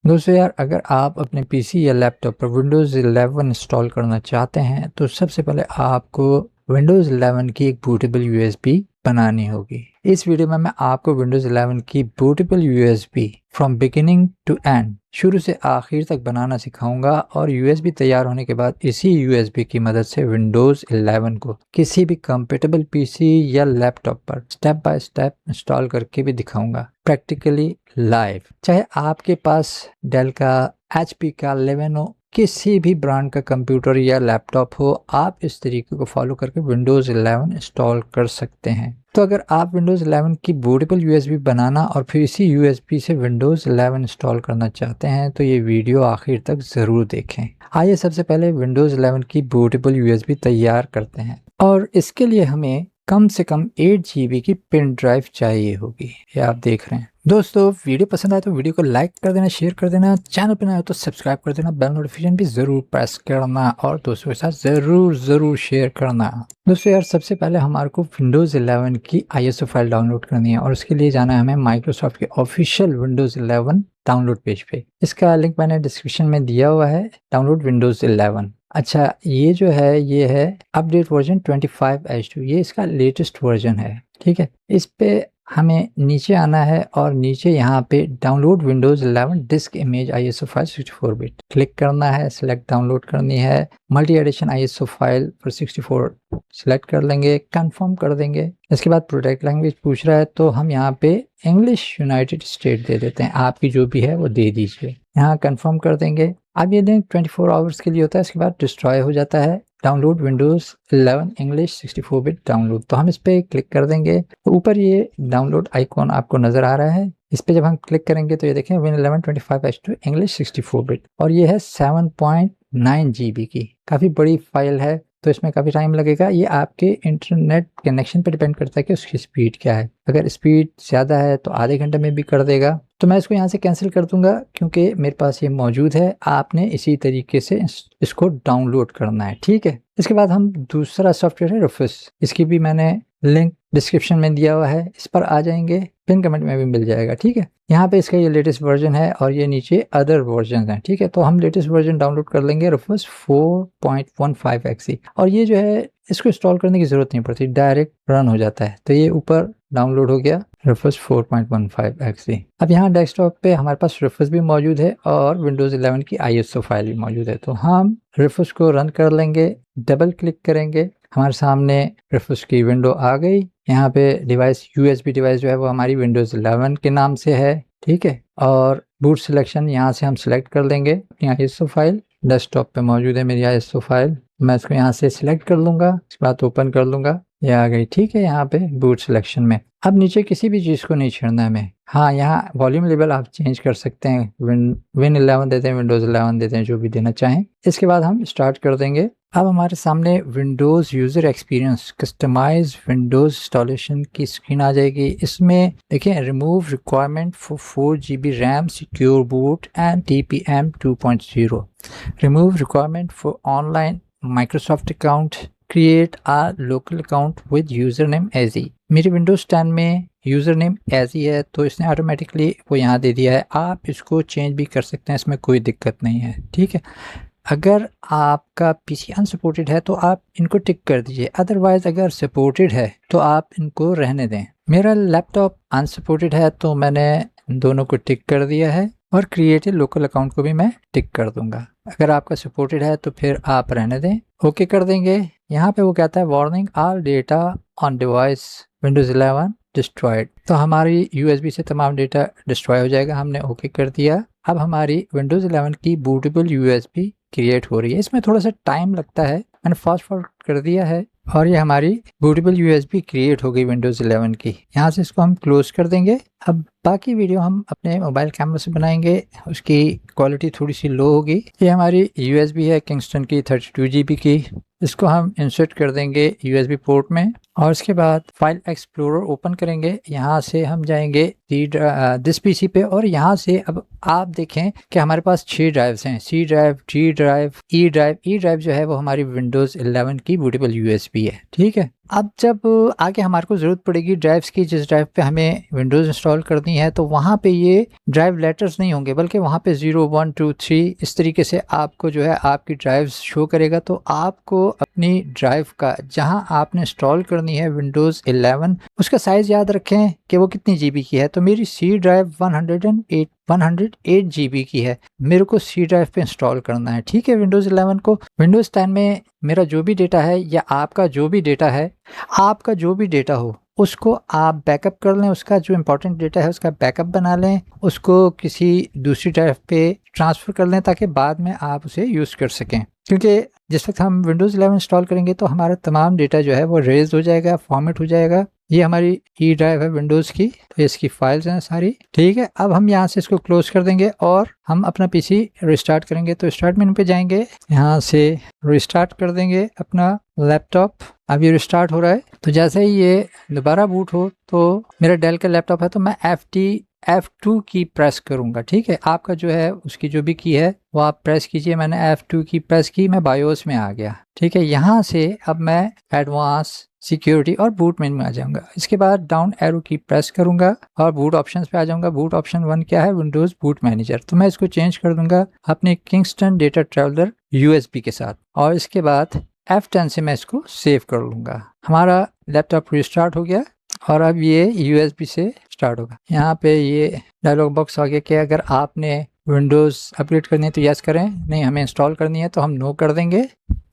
दोस्तों यार, अगर आप अपने पीसी या लैपटॉप पर विंडोज़ 11 इंस्टॉल करना चाहते हैं तो सबसे पहले आपको विंडोज़ 11 की एक बूटेबल यूएसबी बनानी होगी। इस वीडियो में मैं आपको विंडोज़ 11 की bootable USB from beginning to end, शुरू से आखिर तक बनाना सिखाऊंगा और यूएसबी तैयार होने के बाद इसी यूएसबी की मदद से विंडोज़ 11 को किसी भी कंपेटेबल पीसी या लैपटॉप पर स्टेप बाय स्टेप इंस्टॉल करके भी दिखाऊंगा, प्रैक्टिकली लाइव। चाहे आपके पास डेल का, एचपी का, लेनोवो, किसी भी ब्रांड का कंप्यूटर या लैपटॉप हो, आप इस तरीके को फॉलो करके विंडोज़ 11 इंस्टॉल कर सकते हैं। तो अगर आप विंडोज़ 11 की बूटेबल यूएसबी बनाना और फिर इसी यूएसबी से विंडोज़ 11 इंस्टॉल करना चाहते हैं तो ये वीडियो आखिर तक ज़रूर देखें। आइए सबसे पहले विंडोज़ 11 की बूटेबल यूएसबी तैयार करते हैं और इसके लिए हमें कम से कम 8 GB की पेन ड्राइव चाहिए होगी। ये आप देख रहे हैं। दोस्तों वीडियो पसंद आए तो वीडियो को लाइक कर देना, शेयर कर देना, चैनल पर नए हो तो सब्सक्राइब कर देना, बेल नोटिफिकेशन भी ज़रूर प्रेस करना और दोस्तों के साथ ज़रूर शेयर करना। दोस्तों यार, सबसे पहले हमारे को विंडोज़ 11 की ISO फाइल डाउनलोड करनी है और उसके लिए जाना है हमें माइक्रोसॉफ्ट के ऑफिशियल विंडोज़ 11 डाउनलोड पेज पे। इसका लिंक मैंने डिस्क्रिप्शन में दिया हुआ है, डाउनलोड विंडोज़ 11। अच्छा, ये जो है ये है अपडेट वर्जन 25H2, ये इसका लेटेस्ट वर्जन है। ठीक है, इस पे हमें नीचे आना है और नीचे यहाँ पे download Windows 11 disc image ISO file 64 bit click करना है, सिलेक्ट डाउनलोड करनी है। मल्टी एडिशन ISO फाइल पर 64 सिलेक्ट कर लेंगे, कंफर्म कर देंगे। इसके बाद प्रोटेक्ट लैंग्वेज पूछ रहा है तो हम यहाँ पे इंग्लिश यूनाइटेड स्टेट दे देते हैं, आपकी जो भी है वो दे दीजिए। यहाँ कंफर्म कर देंगे। अब ये लिंक 24 आवर्स के लिए होता है, इसके बाद डिस्ट्रॉय हो जाता है। Download Windows 11 English 64 bit download, तो हम इस पर क्लिक कर देंगे। तो ऊपर ये डाउनलोड आइकॉन आपको नजर आ रहा है, इस पे जब हम क्लिक करेंगे तो ये देखें विन 11 25H2 इंग्लिश 64 बिट और ये है 7.9 GB की। काफ़ी बड़ी फाइल है तो इसमें काफ़ी टाइम लगेगा। ये आपके इंटरनेट कनेक्शन पर डिपेंड करता है कि उसकी स्पीड क्या है। अगर स्पीड ज़्यादा है तो आधे घंटे में भी कर देगा। तो मैं इसको यहाँ से कैंसिल कर दूंगा क्योंकि मेरे पास ये मौजूद है। आपने इसी तरीके से इसको डाउनलोड करना है। ठीक है, इसके बाद हम दूसरा सॉफ्टवेयर है रुफस, इसकी भी मैंने लिंक डिस्क्रिप्शन में दिया हुआ है, इस पर आ जाएंगे, पिन कमेंट में भी मिल जाएगा। ठीक है, यहाँ पे इसका ये लेटेस्ट वर्जन है और ये नीचे अदर वर्जन है। ठीक है, तो हम लेटेस्ट वर्जन डाउनलोड कर लेंगे रुफस 4.15XE और ये जो है इसको इंस्टॉल करने की जरूरत नहीं पड़ती, डायरेक्ट रन हो जाता है। तो ये ऊपर डाउनलोड हो गया रुफस 4.15XE। अब यहाँ डेस्कटॉप पे हमारे पास रुफस भी मौजूद है और विंडोज़ 11 की ISO फाइल भी मौजूद है। तो हम रुफस को रन कर लेंगे, डबल क्लिक करेंगे, हमारे सामने रुफस की विंडो आ गई। यहाँ पे डिवाइस USB डिवाइस जो है वो हमारी विंडोज़ 11 के नाम से है। ठीक है, और बूट सिलेक्शन यहाँ से हम सिलेक्ट कर लेंगे। अपनी ISO फाइल डेस्कटॉप पे मौजूद है, मेरी ISO फाइल, मैं इसको यहाँ से सिलेक्ट कर लूँगा, इसके बाद ओपन कर लूँगा, ये आ गई। ठीक है, यहाँ पे बूट सिलेक्शन में अब नीचे किसी भी चीज़ को नहीं छेड़ना है हमें। हाँ, यहाँ वॉल्यूम लेवल आप चेंज कर सकते हैं, विन 11 देते हैं, विंडोज़ 11 देते हैं, जो भी देना चाहें। इसके बाद हम स्टार्ट कर देंगे। अब हमारे सामने Windows user experience customise Windows installation की स्क्रीन आ जाएगी। इसमें देखिए remove requirement for 4 GB RAM, secure boot and TPM 2.0, remove requirement for online Microsoft account, create a local account with user name AG. मेरी विंडोज़ 10 में user name एजी है तो इसने ऑटोमेटिकली वो यहाँ दे दिया है। आप इसको चेंज भी कर सकते हैं, इसमें कोई दिक्कत नहीं है। ठीक है, अगर आपका पीसी अनसपोर्टेड है तो आप इनको टिक कर दीजिए, अदरवाइज अगर सपोर्टेड है तो आप इनको रहने दें। मेरा लैपटॉप अनसपोर्टेड है तो मैंने दोनों को टिक कर दिया है और क्रिएट लोकल अकाउंट को भी मैं टिक कर दूंगा। अगर आपका सपोर्टेड है तो फिर आप रहने दें, ओके कर देंगे। यहाँ पे वो कहता है warning all data on device Windows 11 destroyed, तो हमारी USB से तमाम डेटा डिस्ट्रॉय हो जाएगा। हमने ओके कर दिया। अब हमारी विंडोज़ 11 की बूटेबल USB क्रिएट हो रही है। इसमें थोड़ा सा टाइम लगता है, मैंने फास्ट फॉरवर्ड कर दिया है और ये हमारी बूटेबल USB क्रिएट हो गई विंडोज़ 11 की। यहाँ से इसको हम क्लोज कर देंगे। अब बाकी वीडियो हम अपने मोबाइल कैमरा से बनाएंगे, उसकी क्वालिटी थोड़ी सी लो होगी। ये हमारी USB है किंगस्टन की 32 GB की, इसको हम इंसर्ट कर देंगे USB पोर्ट में और उसके बाद फाइल एक्सप्लोरर ओपन करेंगे। यहाँ से हम जाएंगे दिस पीसी पे, और यहाँ से अब आप देखें कि हमारे पास 6 ड्राइव्स हैं, C drive, D drive, E drive. E drive जो है वो हमारी विंडोज़ 11 की बूटेबल यूएसबी है, ठीक है। अब जब आगे हमारे को ज़रूरत पड़ेगी ड्राइव्स की, जिस ड्राइव पे हमें विंडोज़ इंस्टॉल करनी है, तो वहाँ पे ये ड्राइव लेटर्स नहीं होंगे, बल्कि वहाँ पे 0 1 2 3 इस तरीके से आपको जो है आपकी ड्राइव्स शो करेगा। तो आपको अपनी ड्राइव का जहाँ आपने इंस्टॉल करनी है विंडोज़ 11, उसका साइज़ याद रखें कि वो कितनी जीबी की है। तो मेरी सी ड्राइव 108 जीबी की है, मेरे को सी ड्राइव पे इंस्टॉल करना है, ठीक है। विंडोज़ 11 को विंडोज़ 10 में मेरा जो भी डेटा है या आपका जो भी डेटा है, आपका जो भी डेटा हो उसको आप बैकअप कर लें, उसका जो इंपॉर्टेंट डेटा है उसका बैकअप बना लें, उसको किसी दूसरी ड्राइव पे ट्रांसफ़र कर लें ताकि बाद में आप उसे यूज़ कर सकें। क्योंकि जिस वक्त हम विंडोज़ 11 इंस्टॉल करेंगे तो हमारा तमाम डेटा जो है वो रेज हो जाएगा, फॉर्मेट हो जाएगा। ये हमारी ई ड्राइव है विंडोज़ की, तो इसकी फाइल्स हैं सारी, ठीक है। अब हम यहाँ से इसको क्लोज कर देंगे और हम अपना पीसी रिस्टार्ट करेंगे। तो स्टार्ट मेनू पे जाएंगे, यहाँ से रिस्टार्ट कर देंगे अपना लैपटॉप। अब ये रिस्टार्ट हो रहा है, तो जैसे ही ये दोबारा बूट हो, तो मेरा डेल का लैपटॉप है तो मैं F2 की प्रेस करूंगा, ठीक है। आपका जो है उसकी जो भी की है वो आप प्रेस कीजिए। मैंने F2 की प्रेस की, मैं बायोस में आ गया, ठीक है। यहाँ से अब मैं एडवांस, सिक्योरिटी और बूट मेन्यू में आ जाऊंगा। इसके बाद डाउन एरो की प्रेस करूंगा और बूट ऑप्शंस पे आ जाऊंगा। बूट ऑप्शन 1 क्या है? Windows boot manager. तो मैं इसको चेंज कर दूंगा अपने किंगस्टन डेटा ट्रैवलर यूएसबी के साथ, और इसके बाद F10 से मैं इसको सेव कर लूंगा। हमारा लैपटॉप रिस्टार्ट हो गया और अब ये यूएसबी से स्टार्ट होगा। यहाँ पे ये डायलॉग बॉक्स आ गया कि अगर आपने विंडोज़ अपग्रेड करनी है तो यस करें, नहीं हमें इंस्टॉल करनी है तो हम नो कर देंगे।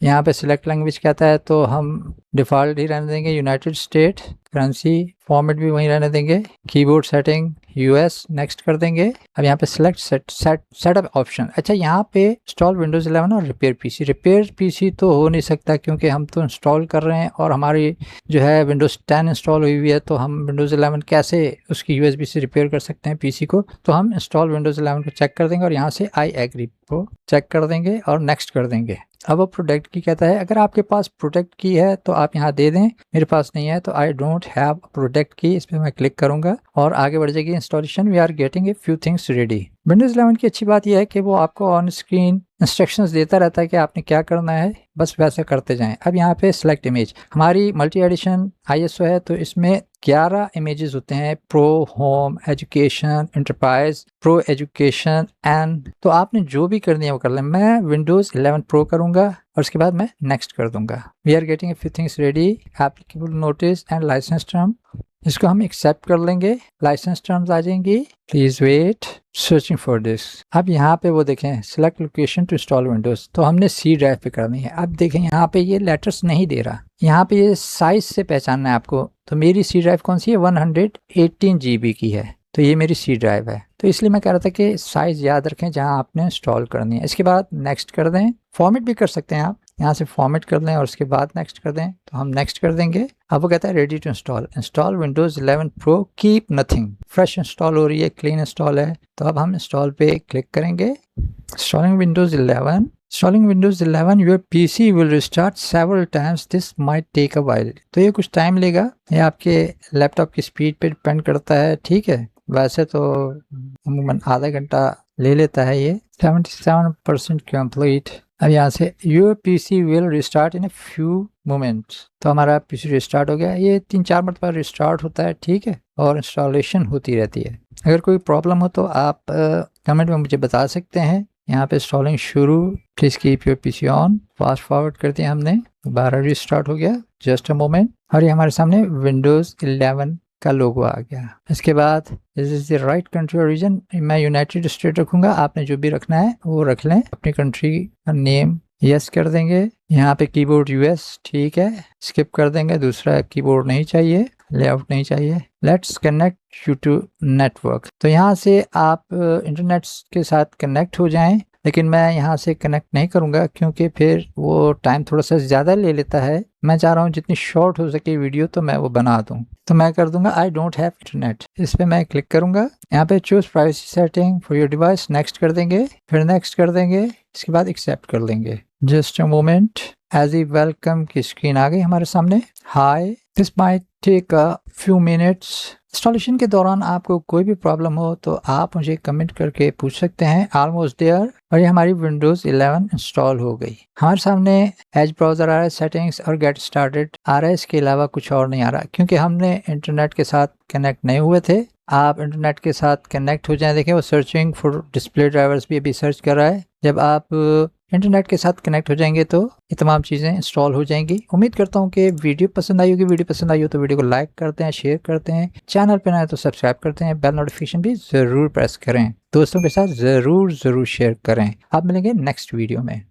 यहाँ पे सिलेक्ट लैंग्वेज कहता है तो हम डिफ़ॉल्ट ही रहने देंगे, यूनाइटेड स्टेट। करेंसी फॉर्मेट भी वहीं रहने देंगे। कीबोर्ड सेटिंग यूएस, नेक्स्ट कर देंगे। अब यहाँ पे सिलेक्ट सेटअप ऑप्शन। अच्छा, यहाँ पे इंस्टॉल विंडोज़ 11 और रिपेयर पीसी। रिपेयर पीसी तो हो नहीं सकता क्योंकि हम तो इंस्टॉल कर रहे हैं और हमारी जो है विंडोज़ 10 इंस्टॉल हुई हुई है, तो हम विंडोज़ 11 कैसे उसकी यूएसबी से रिपेयर कर सकते हैं पीसी को। तो हम इंस्टॉल विंडोज़ 11 को चेक कर देंगे और यहाँ से आई एग्री को चेक कर देंगे और नेक्स्ट कर देंगे। अब वो प्रोटेक्ट की कहता है, अगर आपके पास प्रोटेक्ट की है तो आप यहाँ दे दें, मेरे पास नहीं है तो आई डोंट हैव प्रोटेक्ट की, इस पर मैं क्लिक करूंगा और आगे बढ़ जाएगी installation. We are getting a few things ready. Windows 11 की अच्छी बात यह है कि वो आपको ऑन स्क्रीन इंस्ट्रक्शंस देता रहता है कि आपने क्या करना है, बस वैसा करते जाएं। अब यहाँ पे सिलेक्ट इमेज, हमारी मल्टी एडिशन ISO है तो इसमें 11 इमेजेस होते हैं, pro, home, education, enterprise, pro education and. तो आपने जो भी करनी है वो कर लें। मैं विंडोज़ 11 प्रो करूंगा और उसके बाद मैं नेक्स्ट कर दूंगा। We are getting a few things ready, applicable notice and license term, इसको हम एक्सेप्ट कर लेंगे। लाइसेंस टर्म्स आ जाएंगी, please wait, searching for this. अब यहाँ पे वो देखें select location to install Windows, तो हमने सी ड्राइव पे करनी है। अब देखें यहाँ पे ये लेटर्स नहीं दे रहा, यहाँ पे ये साइज से पहचानना है आपको। तो मेरी सी ड्राइव कौन सी है? 118 GB की है, तो ये मेरी सी ड्राइव है। तो इसलिए मैं कह रहा था कि साइज याद रखें जहाँ आपने इंस्टॉल करनी है। इसके बाद नेक्स्ट कर दें, फॉर्मेट भी कर सकते हैं आप, यहाँ से फॉर्मेट कर लें और उसके बाद नेक्स्ट कर दें, तो हम नेक्स्ट कर देंगे। अब वो कहता है ready to install, install Windows 11 pro, keep nothing, fresh install हो रही है, क्लीन इंस्टॉल है। तो अब हम इंस्टॉल पे क्लिक करेंगे। Installing Windows 11, installing Windows 11, your PC will restart several times, this might take a while. तो ये कुछ टाइम लेगा, ये आपके लैपटॉप की स्पीड पे डिपेंड करता है, ठीक है। वैसे तो अमूमन आधा घंटा ले लेता है ये। 77% कंप्लीट। अब यहाँ से your PC will restart in a few moments, तो हमारा पीसी रिस्टार्ट हो गया। ये 3-4 मरतबा रिस्टार्ट होता है, ठीक है, और इंस्टॉलेशन होती रहती है। अगर कोई प्रॉब्लम हो तो आप कमेंट में मुझे बता सकते हैं। यहाँ पे इंस्टॉलिंग शुरू, please keep your PC on, fast forward कर दिया हमने, दोबारा रिस्टार्ट हो गया, जस्ट अ मोमेंट, और ये हमारे सामने विंडोज़ 11 का लोगो आ गया। इसके बाद this is the right country और रीजन, मैं यूनाइटेड स्टेट रखूंगा, आपने जो भी रखना है वो रख लें। अपनी कंट्री का नेम यस कर देंगे। यहाँ पे कीबोर्ड US, ठीक है, स्किप कर देंगे, दूसरा कीबोर्ड नहीं चाहिए, लेआउट नहीं चाहिए। Let's connect you to network, तो यहाँ से आप इंटरनेट के साथ कनेक्ट हो जाएं, लेकिन मैं यहाँ से कनेक्ट नहीं करूँगा क्योंकि फिर वो टाइम थोड़ा सा ज़्यादा ले लेता है। मैं चाह रहा हूँ जितनी शॉर्ट हो सके वीडियो तो मैं वो बना दूँ, तो मैं कर दूंगा आई डोंट हैव इंटरनेट, इस पर मैं क्लिक करूँगा। यहाँ पे choose privacy setting for your device, next कर देंगे, फिर नेक्स्ट कर देंगे, इसके बाद एक्सेप्ट कर लेंगे। जस्ट अ मोमेंट, एज ई वेलकम की स्क्रीन आ गई हमारे सामने। Hi, this might take a few minutes. Installation के दौरान आपको कोई भी प्रॉब्लम हो तो आप मुझे कमेंट करके पूछ सकते हैं। ऑलमोस्ट देयर, और ये हमारी विंडोज 11 इंस्टॉल हो गई। हमारे सामने एज ब्राउजर आ रहा है, सेटिंग्स और गेट स्टार्टेड आ रहा है। इसके अलावा कुछ और नहीं आ रहा क्योंकि हमने इंटरनेट के साथ कनेक्ट नहीं हुए थे। आप इंटरनेट के साथ कनेक्ट हो जाएं। देखें वो सर्चिंग फॉर डिस्प्ले ड्राइवर्स भी अभी सर्च कर रहा है। जब आप इंटरनेट के साथ कनेक्ट हो जाएंगे तो ये तमाम चीज़ें इंस्टॉल हो जाएंगी। उम्मीद करता हूँ कि वीडियो पसंद आई होगी। वीडियो पसंद आई हो तो वीडियो को लाइक करते हैं, शेयर करते हैं, चैनल पर नए तो सब्सक्राइब करते हैं, बेल नोटिफिकेशन भी ज़रूर प्रेस करें, दोस्तों के साथ ज़रूर शेयर करें। आप मिलेंगे नेक्स्ट वीडियो में।